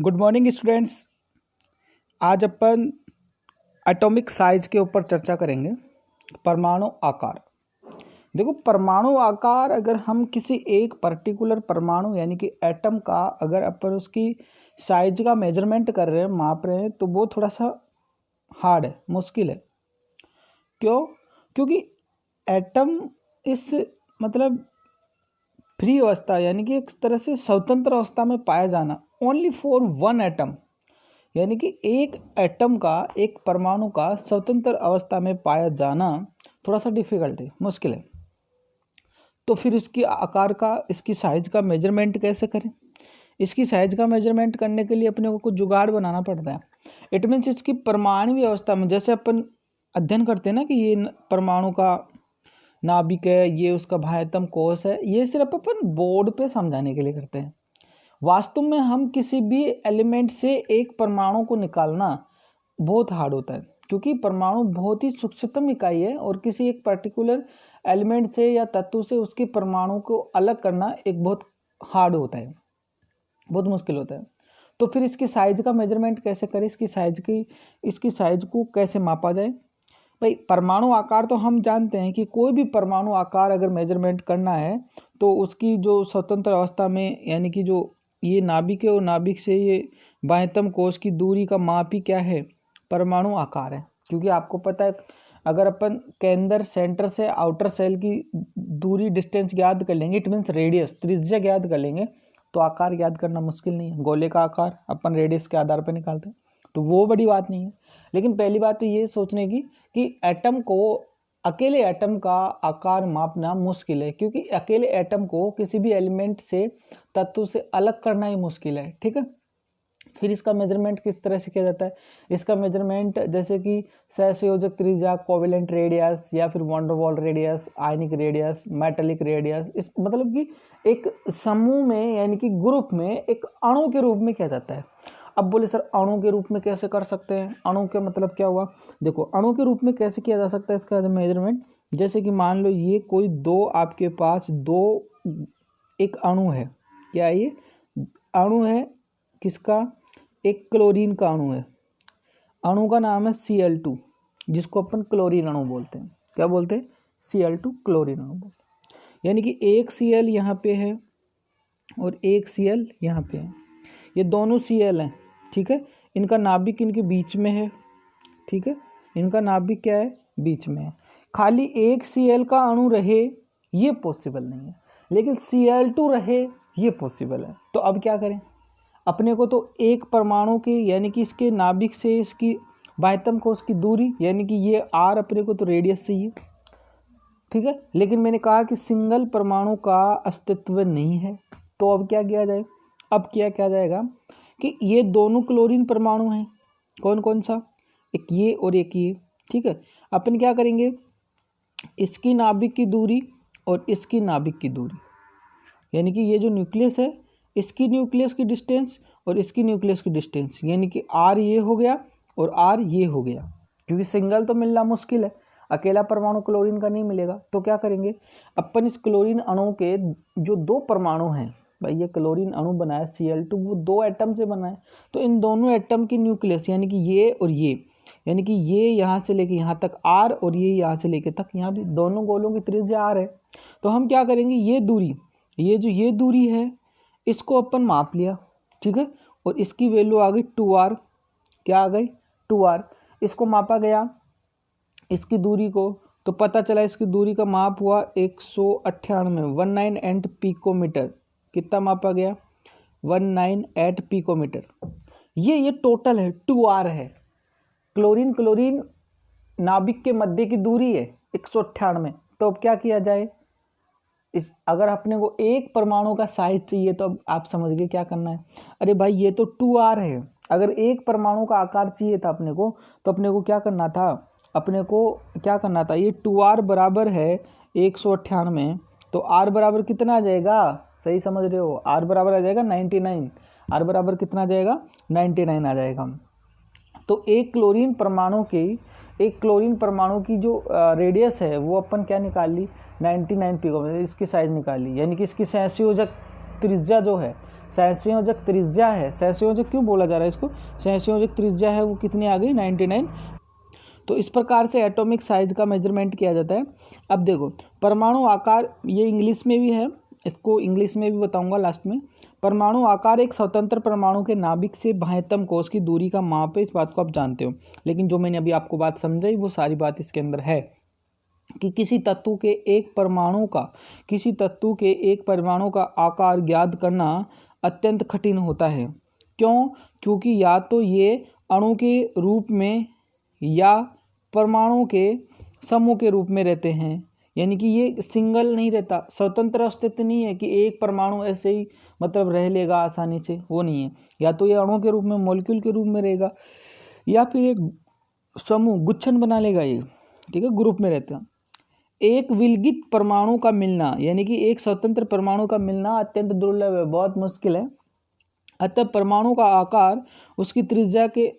Good morning students. आज अपन atomic size के ऊपर चर्चा करेंगे। परमाणु आकार। देखो, परमाणु आकार अगर हम किसी एक पर्टिकुलर परमाणु यानी कि एटम का अगर अपन उसकी साइज का मेजरमेंट कर रहे हैं, माप रहे हैं, तो वो थोड़ा सा हार्ड है, मुश्किल है। क्यों? क्योंकि एटम इस मतलब फ्री अवस्था यानी कि एक तरह से स्वतंत्र अवस्था में पाया जाना, ओनली फॉर वन एटम, यानी कि एक एटम का, एक परमाणु का स्वतंत्र अवस्था में पाया जाना थोड़ा सा डिफिकल्ट है, मुश्किल है। तो फिर इसकी आकार का, इसकी साइज का मेजरमेंट कैसे करें? इसकी साइज का मेजरमेंट करने के लिए अपने को कुछ जुगाड़ बनाना पड़ता है। इट मीन्स इसकी परमाणु अवस्था में, जैसे अपन अध्ययन करते हैं ना कि ये परमाणु का नाभिक है, ये उसका बाह्यतम कोश है, ये सिर्फ अपन बोर्ड पे समझाने के लिए करते हैं। वास्तव में हम किसी भी एलिमेंट से एक परमाणु को निकालना बहुत हार्ड होता है, क्योंकि परमाणु बहुत ही सूक्ष्मतम इकाई है और किसी एक पर्टिकुलर एलिमेंट से या तत्व से उसके परमाणु को अलग करना एक बहुत हार्ड होता है, बहुत मुश्किल होता है। तो फिर इसकी साइज का मेजरमेंट कैसे करें? इसकी साइज को कैसे मापा जाए? भाई, परमाणु आकार तो हम जानते हैं कि कोई भी परमाणु आकार अगर मेजरमेंट करना है तो उसकी जो स्वतंत्र अवस्था में, यानी कि जो ये नाभिक है और नाभिक से ये बाह्यतम कोश की दूरी का माप ही क्या है? परमाणु आकार है। क्योंकि आपको पता है, अगर अपन केंद्र सेंटर से आउटर सेल की दूरी, डिस्टेंस याद कर लेंगे, इट मीन्स रेडियस, त्रिज्या याद कर लेंगे, तो आकार याद करना मुश्किल नहीं है। गोले का आकार अपन रेडियस के आधार पर निकालते हैं, तो वो बड़ी बात नहीं है। लेकिन पहली बात तो ये सोचने की कि एटम को, अकेले एटम का आकार मापना मुश्किल है, क्योंकि अकेले एटम को किसी भी एलिमेंट से, तत्व से अलग करना ही मुश्किल है। ठीक है। फिर इसका मेजरमेंट किस तरह से किया जाता है? इसका मेजरमेंट जैसे कि सहसंयोजक त्रिज्या, कोवेलेंट रेडियस, या फिर वैन डर वाल radius, ionic radius, metallic radius, इस मतलब कि एक समूह में यानी कि ग्रुप में एक अणु के रूप में किया जाता है। अब बोले सर, अणु के रूप में कैसे कर सकते हैं? अणु का मतलब क्या हुआ? देखो, अणु के रूप में कैसे किया जा सकता है इसका मेजरमेंट? जैसे कि मान लो ये कोई दो, आपके पास दो एक अणु है। क्या ये अणु है? किसका? एक क्लोरीन का अणु है। अणु का नाम है Cl2, जिसको अपन क्लोरीन अणु बोलते हैं। क्या बोलते हैं? Cl2, क्लोरीन अणु बोलते हैं। यानी कि एक Cl यहाँ पे है और एक Cl यहाँ पे है। ये दोनों Cl हैं, ठीक है। इनका नाभिक इनके बीच में है, ठीक है। इनका नाभिक क्या है? बीच में है। खाली एक Cl का अणु रहे ये पॉसिबल नहीं है, लेकिन Cl2 रहे ये पॉसिबल है। तो अब क्या करें? अपने को तो एक परमाणु के, यानी कि इसके नाभिक से इसकी बाह्यतम कोश की दूरी, यानी कि ये r अपने को तो रेडियस चाहिए, ठीक है। लेकिन मैंने कहा कि सिंगल परमाणु का अस्तित्व नहीं है, तो अब क्या किया जाए? अब क्या जाएगा कि ये दोनों क्लोरीन परमाणु हैं। कौन कौन सा? एक ये और एक ये, ठीक है। अपन क्या करेंगे? इसकी नाभिक की दूरी और इसकी नाभिक की दूरी, यानी कि ये जो न्यूक्लियस है, इसकी न्यूक्लियस की डिस्टेंस और इसकी न्यूक्लियस की डिस्टेंस, यानी कि r ये हो गया और r ये हो गया। क्योंकि सिंगल तो मिलना मुश्किल है, अकेला परमाणु क्लोरीन का नहीं मिलेगा। तो क्या करेंगे? अपन इस क्लोरीन अणु के जो दो परमाणु हैं, भाई ये क्लोरीन अणु बना है Cl2, वो दो एटम से बना है। तो इन दोनों एटम की न्यूक्लियस, यानी कि ये और ये, यानी कि ये यहाँ से लेके यहाँ तक r और ये यहाँ से लेके तक, यहाँ भी दोनों गोलों की त्रिज्या r है। तो हम क्या करेंगे? ये दूरी, ये दूरी है, इसको अपन माप लिया, ठीक है। और इसकी वैल्यू आ गई 2r। क्या आ गई? 2r। इसको मापा गया, इसकी दूरी को, तो पता चला इसकी दूरी का माप हुआ 198 पिकोमीटर। कितना मापा गया? 198 पिकोमीटर। ये टोटल है, 2r है। क्लोरीन नाभिक के मध्य की दूरी है 198। तो अब क्या किया जाए? अगर अपने को एक परमाणु का साइज चाहिए, तो अब आप समझ गए क्या करना है। अरे भाई, ये तो 2r है। अगर एक परमाणु का आकार चाहिए था अपने को, तो अपने को क्या करना था? ये 2r बराबर है 198, तो r बराबर कितना आ जाएगा? सही समझ रहे हो? r बराबर आ जाएगा 99। r बराबर कितना आ जाएगा? 99 आ जाएगा। तो एक क्लोरीन परमाणु की जो रेडियस है, वो अपन क्या निकाल ली? 99 पिकोमीटर। इसकी साइज निकाल ली, यानी कि इसकी सहसंयोजक त्रिज्या जो है, सहसंयोजक त्रिज्या है, सहसंयोजक क्यों बोला जा रहा है इसको, सहसंयोजक त्रिज्या है वो कितनी आ गई 99। तो इस प्रकार से एटॉमिक साइज का मेजरमेंट किया जाता है। अब देखो परमाणु आकार, ये इंग्लिश में भी है, इसको इंग्लिश में भी बताऊंगा लास्ट में। परमाणु आकार एक स्वतंत्र परमाणु के नाभिक से बाह्यतम कोश की दूरी का माप है, इस बात को आप जानते हो। लेकिन जो मैंने अभी आपको बात समझाई वो सारी बात इसके अंदर है कि किसी तत्व के एक परमाणु का आकार ज्ञात करना अत्यंत कठिन होता है। क्यों? क्योंकि या तो ये अणु के रूप में या परमाणु के समूह के रूप में रहते हैं, यानी कि ये सिंगल नहीं रहता, स्वतंत्र अस्तित्व नहीं है कि एक परमाणु ऐसे ही मतलब रह लेगा आसानी से, वो नहीं है। या तो ये अणु के रूप में, मॉलिक्यूल के रूप में रहेगा, या फिर एक समूह गुच्छन बना लेगा ये, ठीक है, ग्रुप में रहता है। एक विलगित परमाणु का मिलना, यानी कि एक स्वतंत्र परमाणु का मिलना अत्यंत दुर्लभ है, बहुत मुश्किल है। अतः परमाणु का आकार उसकी त्रिज्या के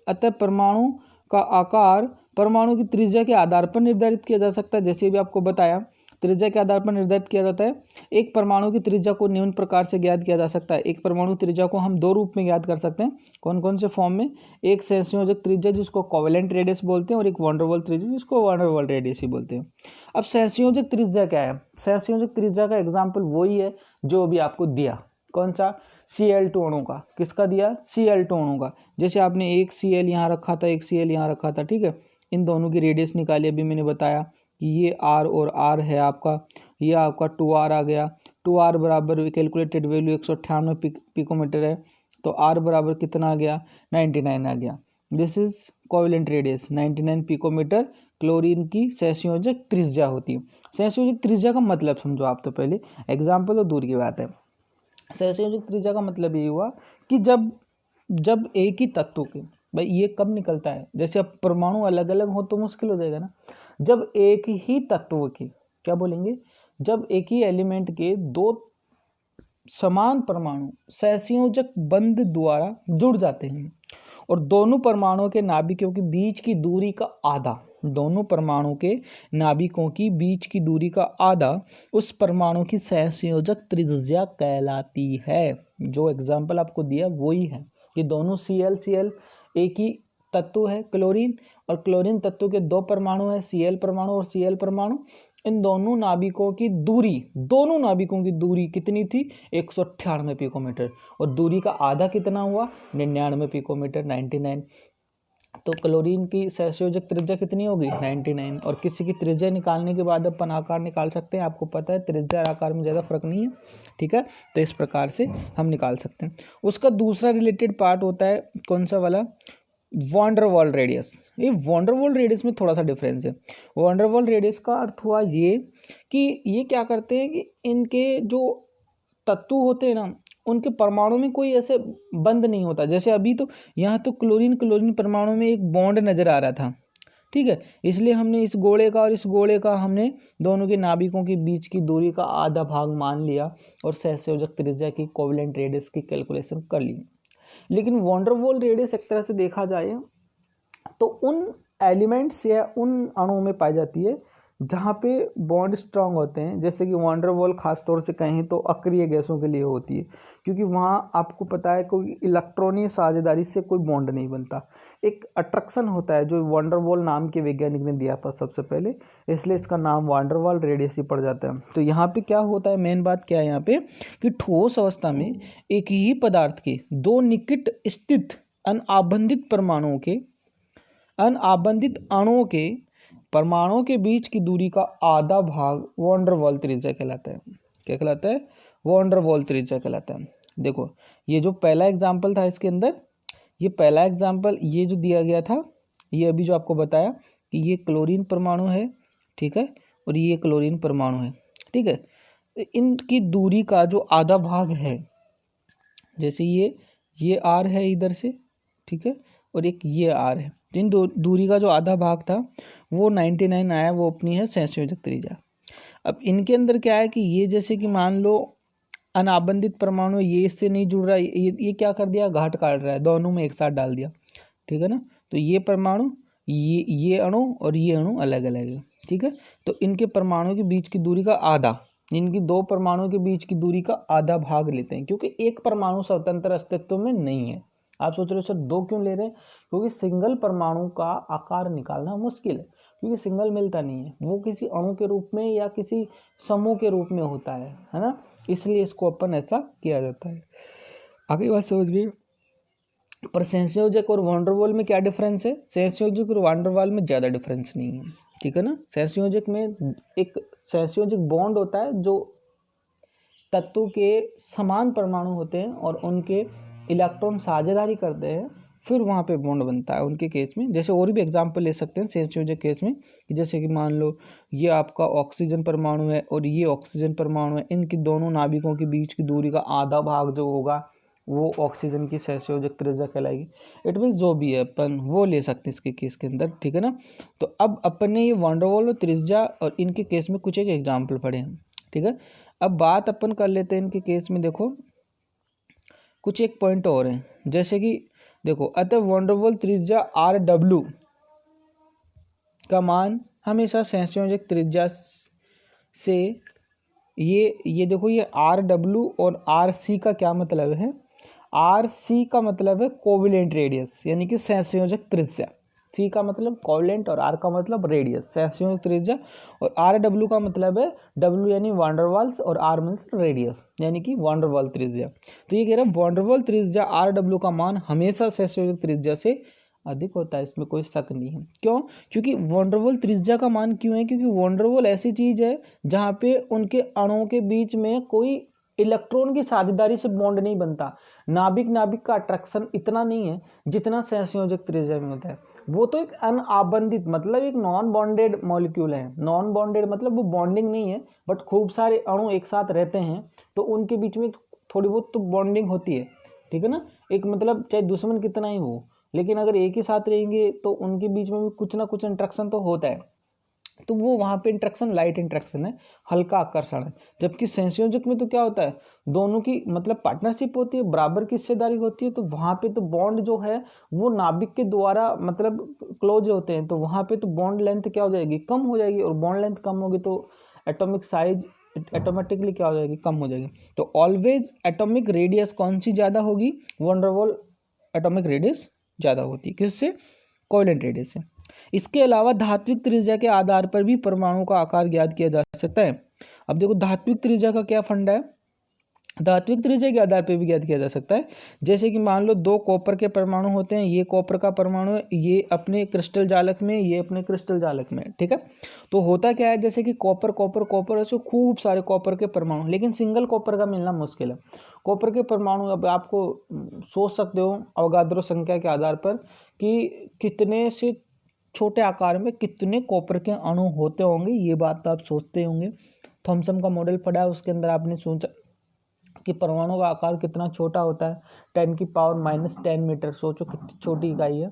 परमाणु की त्रिज्या के आधार पर निर्धारित किया जा सकता है। जैसे भी आपको बताया, त्रिज्या के आधार पर निर्धारित किया जाता है। एक परमाणु की त्रिज्या को निम्न प्रकार से ज्ञात किया जा सकता है। एक परमाणु की त्रिज्या को हम दो रूप में ज्ञात कर सकते हैं। कौन कौन से फॉर्म में? एक सहसंयोजक त्रिज्या जिसको कोवेलेंट रेडियस बोलते हैं, और एक वैन डर वाल्स त्रिज्या जिसको वैन डर वाल्स रेडियस ही बोलते हैं। अब सहसंयोजक त्रिज्या क्या है? सहसंयोजक त्रिज्या का एग्जाम्पल वही है जो अभी आपको दिया। कौन सा? Cl2 अणु का। किसका दिया? Cl2 अणु का। जैसे आपने एक Cl यहाँ रखा था, एक Cl यहाँ रखा था, ठीक है, इन दोनों की रेडियस निकाली। अभी मैंने बताया कि ये R और R है आपका, ये आपका 2R आ गया। 2R बराबर कैलकुलेटेड वैल्यू 198 पिकोमीटर है, तो R बराबर कितना आ गया? 99 आ गया। This is covalent radius 99 picometre chlorine की सहसंयोजक त्रिज्या होती है। सहसंयोजक त्रिज्या का मतलब समझो आप, तो पहले एग्जाम्पल तो दूर की बात है। सहसंयोजक त्रिज्या का मतलब ये हुआ कि जब एक ही तत्व के, भाई ये कब निकलता है, जैसे अब परमाणु अलग अलग हो तो मुश्किल हो जाएगा ना। जब एक ही तत्व के, क्या बोलेंगे, जब एक ही एलिमेंट के दो समान परमाणु सहसंयोजक बंध द्वारा जुड़ जाते हैं और दोनों परमाणुओं के नाभिकों के बीच की दूरी का आधा, दोनों परमाणु के नाभिकों की बीच की दूरी का आधा उस परमाणु की सहसंयोजक त्रिज्या कहलाती है। जो एग्जाम्पल आपको दिया वही है कि दोनों Cl एक ही तत्व है क्लोरीन, और क्लोरीन तत्व के दो परमाणु है, Cl परमाणु और Cl परमाणु। इन दोनों नाभिकों की दूरी कितनी थी? 198 पिकोमीटर, और दूरी का आधा कितना हुआ? 99 पिकोमीटर, 99। तो क्लोरीन की सहसंयोजक त्रिज्या कितनी होगी? 99। और किसी की त्रिज्या निकालने के बाद अपन आकार निकाल सकते हैं। आपको पता है त्रिज्या और आकार में ज़्यादा फर्क नहीं है, ठीक है, तो इस प्रकार से हम निकाल सकते हैं। उसका दूसरा रिलेटेड पार्ट होता है कौन सा वाला? Van der Waals radius. ये वैन डर वाल्स रेडियस में थोड़ा सा डिफरेंस है। वैन डर वाल्स रेडियस का अर्थ हुआ ये कि ये क्या करते हैं कि इनके जो तत्व होते हैं ना, उनके परमाणु में कोई ऐसे बंध नहीं होता। जैसे अभी तो यहाँ तो क्लोरीन परमाणु में एक बॉन्ड नजर आ रहा था, ठीक है, इसलिए हमने इस गोले का और इस गोले का हमने दोनों के नाभिकों के बीच की दूरी का आधा भाग मान लिया और सहसंयोजक त्रिज्या की कोवेलेंट रेडियस की कैलकुलेशन कर ली। लेकिन वैन डर वाल्स रेडियस एक तरह से देखा जाए तो उन एलिमेंट्स या उन अणुओं में पाई जाती है जहाँ पे बॉन्ड स्ट्रांग होते हैं। जैसे कि वैन डर वाल्स खास तौर से कहें तो अक्रिय गैसों के लिए होती है, क्योंकि वहाँ आपको पता है कोई इलेक्ट्रॉनीय साझेदारी से कोई बॉन्ड नहीं बनता, एक अट्रैक्शन होता है जो वैन डर वाल्स नाम के वैज्ञानिक ने दिया था सबसे पहले, इसलिए इसका नाम वैन डर वाल्स रेडियस ही पड़ जाता है। तो यहाँ पे क्या होता है, मेन बात क्या है यहाँ पे कि ठोस अवस्था में एक ही पदार्थ के दो निकट स्थित अनाबंधित अणुओं के परमाणुओं के बीच की दूरी का आधा भाग वैन डर वाल्स त्रिज्या कहलाता है। क्या कहलाता है? वैन डर वाल्स त्रिज्या कहलाता है। देखो ये जो पहला एग्जाम्पल था, इसके अंदर ये पहला एग्जाम्पल ये जो दिया गया था, ये अभी जो आपको बताया कि ये क्लोरीन परमाणु है, ठीक है, और ये क्लोरीन परमाणु है, ठीक है, इनकी दूरी का जो आधा भाग है, जैसे ये R है इधर से, ठीक है, और एक ये R है, इन दूरी का जो आधा भाग था वो 99 आया, वो अपनी है सहसंयोजक त्रिज्या। अब इनके अंदर क्या है कि ये जैसे कि मान लो अनाबंधित परमाणु ये इससे नहीं जुड़ रहा, ये क्या कर दिया, घाट काट रहा है, दोनों में एक साथ डाल दिया, ठीक है ना। तो ये परमाणु, ये अणु और ये अणु अलग अलग है, ठीक है। तो इनके परमाणु के बीच की दूरी का आधा, इनकी दो परमाणुओं के बीच की दूरी का आधा भाग लेते हैं, क्योंकि एक परमाणु स्वतंत्र अस्तित्व में नहीं है। आप सोच रहे हो सर दो क्यों ले रहे हैं? क्योंकि सिंगल परमाणु का आकार निकालना मुश्किल है, क्योंकि सिंगल मिलता नहीं है, वो किसी अणु के रूप में या किसी समूह के रूप में होता है ना, इसलिए इसको अपन ऐसा किया जाता है। आगे बात समझ गए। पर संयोजक और वंडरवॉल में क्या डिफरेंस है? संयोजक और वंडरवॉल में ज़्यादा डिफरेंस नहीं है, ठीक है ना। संयोजक में एक संयोजक बॉन्ड होता है जो तत्व के समान परमाणु होते हैं और उनके इलेक्ट्रॉन साझेदारी करते हैं, फिर वहाँ पे बॉन्ड बनता है उनके केस में। जैसे और भी एग्जांपल ले सकते हैं संयोजक केस में, जैसे कि मान लो ये आपका ऑक्सीजन परमाणु है और ये ऑक्सीजन परमाणु है, इनकी दोनों नाभिकों के बीच की दूरी का आधा भाग जो होगा वो ऑक्सीजन की सहसंयोजक त्रिज्या कहलाएगी। इट मीन्स जो भी है अपन वो ले सकते हैं इसके केस के अंदर, ठीक है ना। तो अब अपन ने ये वंडरवॉल और त्रिज्या और इनके केस में कुछ एक एग्जाम्पल पढ़े हैं, ठीक है। अब बात अपन कर लेते हैं इनके केस में, देखो कुछ एक पॉइंट और हैं, जैसे कि देखो अतः वंडरवॉल त्रिज्या RW का मान हमेशा सहसंयोजक त्रिज्या से ये देखो ये RW और RC का क्या मतलब है? RC का मतलब है कोवेलेंट रेडियस, यानी कि सहसंयोजक त्रिज्या। C का मतलब कोवेलेंट और R का मतलब रेडियस, सहसंयोजक त्रिज्या। और RW का मतलब है W यानी वांडरवाल्स और R मीन्स रेडियस, यानी कि वांडरवाल त्रिज्या। तो ये कह रहा है वांडरवाल त्रिज्या RW का मान हमेशा सहसंयोजक त्रिज्या से अधिक होता है, इसमें कोई शक नहीं है। क्यों? क्योंकि वंडरवॉल त्रिज्या का मान क्यों है? क्योंकि वंडरवॉल ऐसी चीज है जहाँ पे उनके अणुओं के बीच में कोई इलेक्ट्रॉन की साझेदारी से बॉन्ड नहीं बनता। नाभिक नाभिक का अट्रैक्शन इतना नहीं है जितना सहसंयोजक त्रिज्या में होता है। वो तो एक अनाबंधित मतलब एक नॉन बॉन्डेड मॉलिक्यूल है। नॉन बॉन्डेड मतलब वो बॉन्डिंग नहीं है, बट खूब सारे अणु एक साथ रहते हैं तो उनके बीच में थोड़ी बहुत तो बॉन्डिंग होती है, ठीक है ना। एक मतलब चाहे दुश्मन कितना ही हो, लेकिन अगर एक ही साथ रहेंगे तो उनके बीच में भी कुछ ना कुछ इंट्रैक्शन तो होता है। तो वो वहाँ पे इंट्रैक्शन लाइट इंट्रैक्शन है, हल्का आकर्षण है। जबकि संयोजक में तो क्या होता है, दोनों की मतलब पार्टनरशिप होती है, बराबर की हिस्सेदारी होती है, तो वहाँ पे तो बॉन्ड जो है वो नाभिक के द्वारा मतलब क्लोज होते हैं, तो वहाँ पे तो बॉन्ड लेंथ क्या हो जाएगी, कम हो जाएगी। और बॉन्ड लेंथ कम होगी तो एटॉमिक साइज ऑटोमेटिकली क्या हो जाएगी, कम हो जाएगी। तो ऑलवेज एटॉमिक रेडियस कौन सी ज़्यादा होगी? वंडरवॉल एटॉमिक रेडियस ज़्यादा होती है, किससे? कोवेलेंट रेडियस से। इसके अलावा धात्विक त्रिज्या के आधार पर भी परमाणु का आकार ज्ञात किया जा सकता है। अब देखो धात्विक त्रिज्या का क्या फंडा है, धात्विक त्रिज्या के आधार पर भी ज्ञात किया जा सकता है। जैसे कि मान लो दो कॉपर के परमाणु होते हैं, ये कॉपर का परमाणु है, ये अपने क्रिस्टल जालक में, ये अपने क्रिस्टल जालक में, ठीक है। तो होता क्या है, जैसे कि कॉपर कॉपर कॉपर ऐसे खूब सारे कॉपर के परमाणु, लेकिन सिंगल कॉपर का मिलना मुश्किल है। कॉपर के परमाणु अब आपको सोच सकते हो अवगाद्रो संख्या के आधार पर कि कितने से छोटे आकार में कितने कॉपर के अणु होते होंगे, ये बात तो आप सोचते होंगे। थॉमसन का मॉडल पढ़ा है, उसके अंदर आपने सोचा कि परमाणु का आकार कितना छोटा होता है, 10⁻⁻10 मीटर। सोचो कितनी छोटी इकाई है।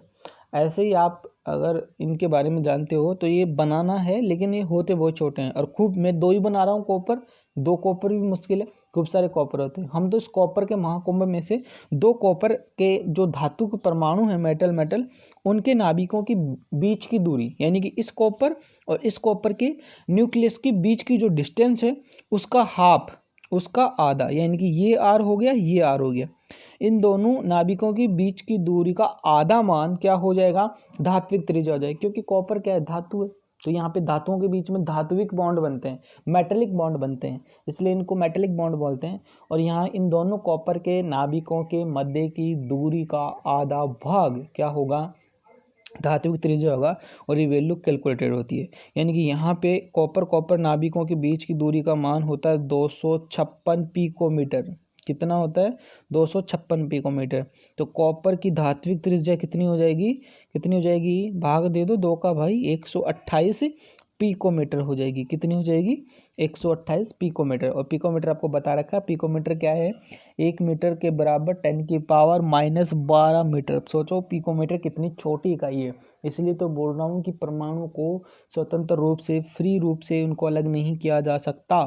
ऐसे ही आप अगर इनके बारे में जानते हो तो ये बनाना है, लेकिन ये होते बहुत छोटे हैं। और खूब मैं दो ही बना रहा हूँ कॉपर, दो कॉपर भी मुश्किल है, खूब सारे कॉपर होते हैं। हम तो इस कॉपर के महाकुंभ में से दो कॉपर के जो धातु के परमाणु हैं, मेटल उनके नाभिकों की बीच की दूरी, यानी कि इस कॉपर और इस कॉपर के न्यूक्लियस के बीच की जो डिस्टेंस है उसका हाफ, उसका आधा, यानी कि ये आर हो गया, ये आर हो गया। इन दोनों नाभिकों के बीच की दूरी का आधा मान क्या हो जाएगा, धात्विक त्रिज्या हो जाएगा। क्योंकि कॉपर क्या है, धातु है, तो यहाँ पे धातुओं के बीच में धात्विक बॉन्ड बनते हैं, मेटेलिक बॉन्ड बनते हैं, इसलिए इनको मेटेलिक बॉन्ड बोलते हैं। और यहाँ इन दोनों कॉपर के नाभिकों के मध्य की दूरी का आधा भाग क्या होगा, धात्विक त्रिज्या होगा। और ये वैल्यू कैलकुलेटेड होती है, यानी कि यहाँ पे कॉपर नाभिकों के बीच की दूरी का मान होता है 256 पिकोमीटर। कितना होता है, 256 पिकोमीटर। तो कॉपर की धात्विक त्रिज्या कितनी हो जाएगी, कितनी हो जाएगी, भाग दे दो दो का भाई, 128 पिकोमीटर हो जाएगी। कितनी हो जाएगी, 128 पिकोमीटर। और पिकोमीटर आपको बता रखा है, पिकोमीटर क्या है, 1 मीटर के बराबर 10⁻⁻12 मीटर। सोचो पिकोमीटर कितनी छोटी इकाई है। इसलिए तो बोल रहा हूँ कि परमाणु को स्वतंत्र रूप से, फ्री रूप से उनको अलग नहीं किया जा सकता।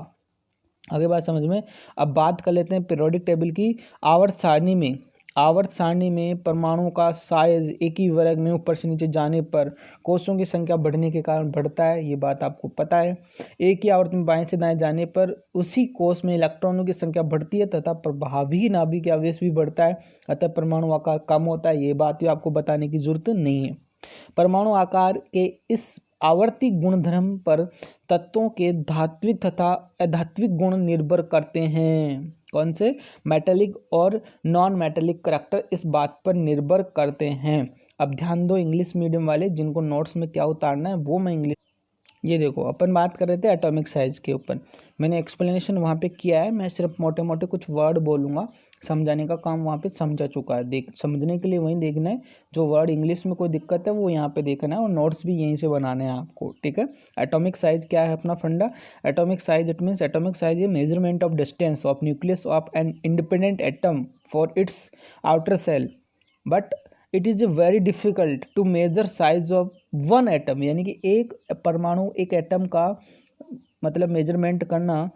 आगे बात समझ में। अब बात कर लेते हैं पीरियोडिक टेबल की। आवर्त सारणी में आवर्त सारणी में परमाणुओं का साइज एक ही वर्ग में ऊपर से नीचे जाने पर कोषों की संख्या बढ़ने के कारण बढ़ता है, ये बात आपको पता है। एक ही आवर्त में बाएं से दाएं जाने पर उसी कोष में इलेक्ट्रॉनों की संख्या बढ़ती है तथा प्रभावी नाभिक आवेश भी बढ़ता है, अतः परमाणु आकार कम होता है, ये बात भी आपको बताने की जरूरत नहीं है। परमाणु आकार के इस आवर्ती गुणधर्म पर तत्वों के धात्विक तथा अधात्विक गुण निर्भर करते हैं। कौन से? मेटेलिक और नॉन मेटेलिक करैक्टर इस बात पर निर्भर करते हैं। अब ध्यान दो इंग्लिश मीडियम वाले, जिनको नोट्स में क्या उतारना है वो मैं इंग्लिश, ये देखो अपन बात कर रहे थे एटॉमिक साइज के ऊपर, मैंने एक्सप्लेनेशन वहाँ पे किया है, मैं सिर्फ मोटे मोटे कुछ वर्ड बोलूँगा, समझाने का काम वहाँ पे समझा चुका है। देख समझने के लिए वहीं देखना है, जो वर्ड इंग्लिश में कोई दिक्कत है वो यहाँ पे देखना है, और नोट्स भी यहीं से बनाने हैं आपको, ठीक है। एटॉमिक साइज क्या है अपना फंडा? Atomic size it means atomic size a measurement of distance of nucleus of an independent atom for its outer shell, but it is very difficult to measure size of one atom, यानी कि एक परमाणु, एक atom का मतलब measurement करना,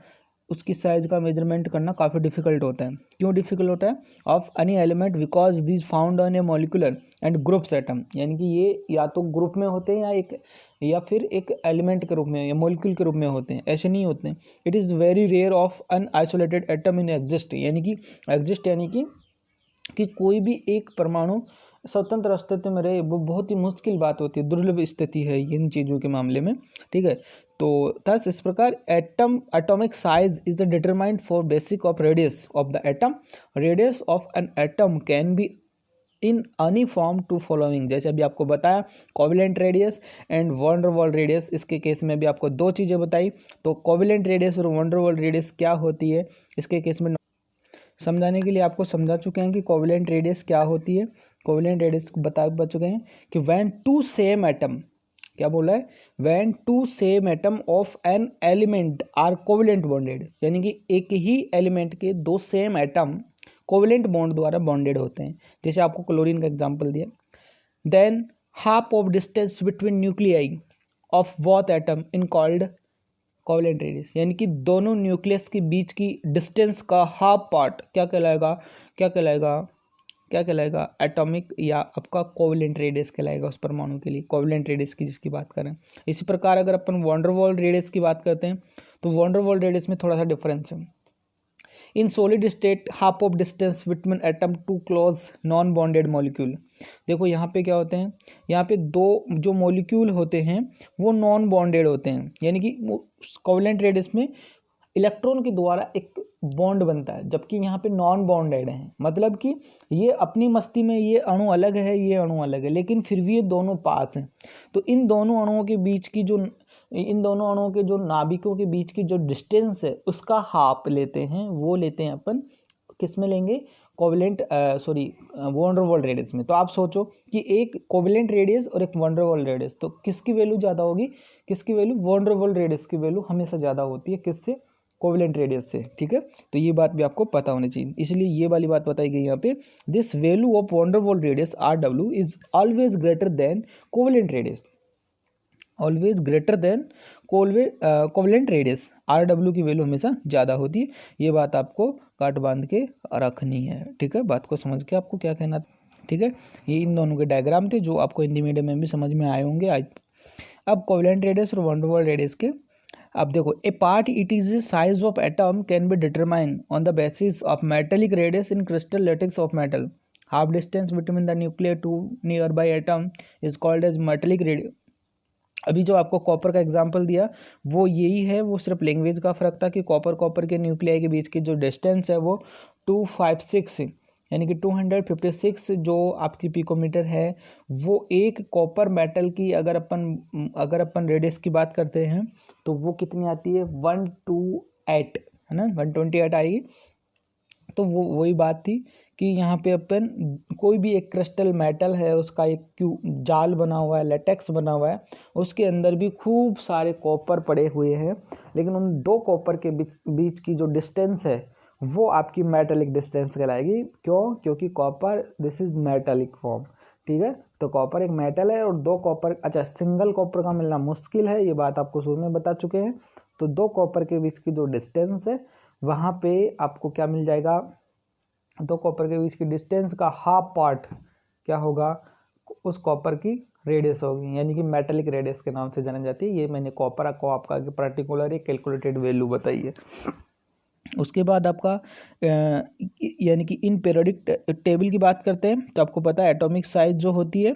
उसकी size का मेजरमेंट करना काफ़ी डिफिकल्ट होता है। क्यों डिफिकल्ट होता है? Of any element because these found on a molecular and groups atom, यानी कि ये या तो ग्रुप में होते हैं या फिर एक एलिमेंट के रूप में या मॉलिक्यूल के रूप में होते हैं, ऐसे नहीं होते हैं। It is very rare of an isolated atom in exist, यानी कि कोई भी एक परमाणु स्वतंत्र अस्तित्व में रहे, वो बहुत ही मुश्किल बात होती है, दुर्लभ स्थिति है इन चीज़ों के मामले में, ठीक है। तो थस इस प्रकार atomic size is the determined for basic of radius of the atom. Radius of an atom can be in any form to following, जैसे अभी आपको बताया covalent radius and van der Waals radius, इसके case में भी आपको दो चीज़ें बताई। तो कोवेलेंट रेडियस और वैन डर वाल्स रेडियस क्या होती है, इसके केस में समझाने के लिए आपको समझा चुके हैं कि कोवेलेंट रेडियस क्या होती है। कोवेलेंट रेडियस बता चुके हैं कि व्हेन टू सेम एटम, क्या बोला है? When two same atom of an element are covalent bonded, यानी कि एक ही एलिमेंट के दो सेम एटम कोवेलेंट बॉन्ड द्वारा बॉन्डेड होते हैं। जैसे आपको क्लोरीन का एग्जांपल दिया। Then half of distance between nuclei of both atom in called covalent radius, यानी कि दोनों न्यूक्लियस के बीच की डिस्टेंस का हाफ पार्ट क्या कहलाएगा एटॉमिक या आपका कोवेलेंट रेडियस कहलाएगा उस परमाणु के लिए, कोवेलेंट रेडियस की जिसकी बात करें। इसी प्रकार अगर अपन वैन डर वाल्स रेडियस की बात करते हैं तो वैन डर वाल्स रेडियस में थोड़ा सा डिफरेंस है। In solid state half of distance between atom to close non bonded molecule, देखो यहाँ पे क्या होते हैं, यहाँ पे दो जो मॉलिक्यूल होते हैं वो नॉन बॉन्डेड होते हैं, यानी कि कोवेलेंट रेडियस में इलेक्ट्रॉन के द्वारा एक बॉन्ड बनता है, जबकि यहाँ पे नॉन बॉन्डेड है, मतलब कि ये अपनी मस्ती में ये अणु अलग है, ये अणु अलग है, लेकिन फिर भी ये दोनों पास हैं। तो इन दोनों अणुओं के जो नाभिकों के बीच की जो डिस्टेंस है उसका हाफ लेते हैं, वो लेते हैं अपन किस में लेंगे? Covalent van der Waals radius में। तो आप सोचो कि एक कोवेलेंट रेडियस और एक वैन डर वाल्स रेडियस, तो किसकी वैल्यू ज़्यादा होगी? किसकी value? Van der Waals radius की वैल्यू हमेशा ज़्यादा होती है, किससे? कोवेलेंट रेडियस से, ठीक है। तो ये बात भी आपको पता होनी चाहिए, इसलिए ये वाली बात बताई गई यहाँ पे। This value of van der Waals radius RW is always greater than covalent radius, always greater than covalent radius, RW की वैल्यू हमेशा ज़्यादा होती है। ये बात आपको काट बांध के रखनी है, ठीक है। बात को समझ के आपको क्या कहना, ठीक है। ये इन दोनों के डायग्राम थे जो आपको हिंदी मीडियम में भी समझ में आए होंगे आज। अब कोवेलेंट रेडियस और वैन डर वाल्स रेडियस के, अब देखो, a part it is the size of atom can be determined on the basis of metallic radius in crystal lattice of metal. Half distance between the nuclear to nearby atom is called as metallic radius. अभी जो आपको copper का example दिया वो यही है, वो सिर्फ लैंग्वेज का फर्क था कि कॉपर के न्यूक्लियाई के बीच की जो डिस्टेंस है वो 256 यानी कि 256 जो आपकी पिकोमीटर है, वो एक कॉपर मेटल की अगर अपन रेडियस की बात करते हैं तो वो कितनी आती है? 128 है ना, 128 आएगी। तो वो वही बात थी कि यहाँ पे अपन कोई भी एक क्रिस्टल मेटल है, उसका एक जाल बना हुआ है, लेटेक्स बना हुआ है, उसके अंदर भी खूब सारे कॉपर पड़े हुए हैं, लेकिन उन दो कॉपर के बीच की जो डिस्टेंस है वो आपकी मेटेलिक डिस्टेंस कहलाएगी। क्यों? क्योंकि copper this is metallic form, ठीक है। तो कॉपर एक मेटल है और दो कॉपर, अच्छा सिंगल कॉपर का मिलना मुश्किल है, ये बात आपको शुरू में बता चुके हैं। तो दो कॉपर के बीच की जो डिस्टेंस है वहाँ पे आपको क्या मिल जाएगा? तो कॉपर के बीच की डिस्टेंस का हाफ पार्ट क्या होगा, उस कॉपर की रेडियस होगी, यानी कि मेटेलिक रेडियस के नाम से जानी जाती है। ये मैंने कॉपर को आपका पर्टिकुलर एक कैलकुलेटेड वैल्यू बताई है। उसके बाद आपका यानी कि इन पीरियोडिक टेबल की बात करते हैं तो आपको पता है एटॉमिक साइज जो होती है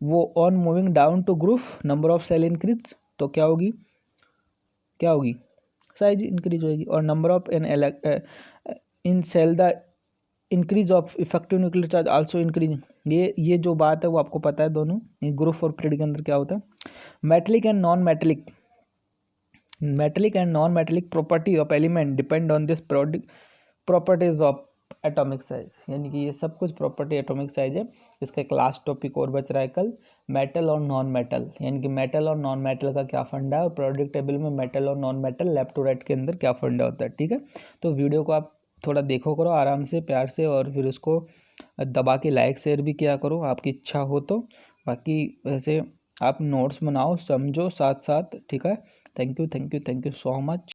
वो on moving down to group number of shell increase, तो क्या होगी साइज इंक्रीज होगी। और number of in shell the increase of effective nuclear charge also increase. ये जो बात है वो आपको पता है, दोनों ग्रुप और पीरियड के अंदर क्या होता है। Metallic and non metallic property of element depend on this properties of atomic size, यानी कि ये सब कुछ प्रॉपर्टी एटॉमिक साइज है। इसका एक लास्ट टॉपिक और बच रहा है कल, मेटल और नॉन मेटल, यानी कि मेटल और नॉन मेटल का क्या फंडा है और पीरियोडिक टेबल में मेटल और non metal left to right के अंदर क्या फंडा होता है। ठीक है, तो वीडियो को आप थोड़ा देखो करो आराम से, प्यार से, और फिर उसको दबा के लाइक शेयर भी किया करो आपकी इच्छा हो तो। बाकी वैसे आप नोट्स बनाओ, समझो साथ साथ। ठीक है, थैंक यू सो मच।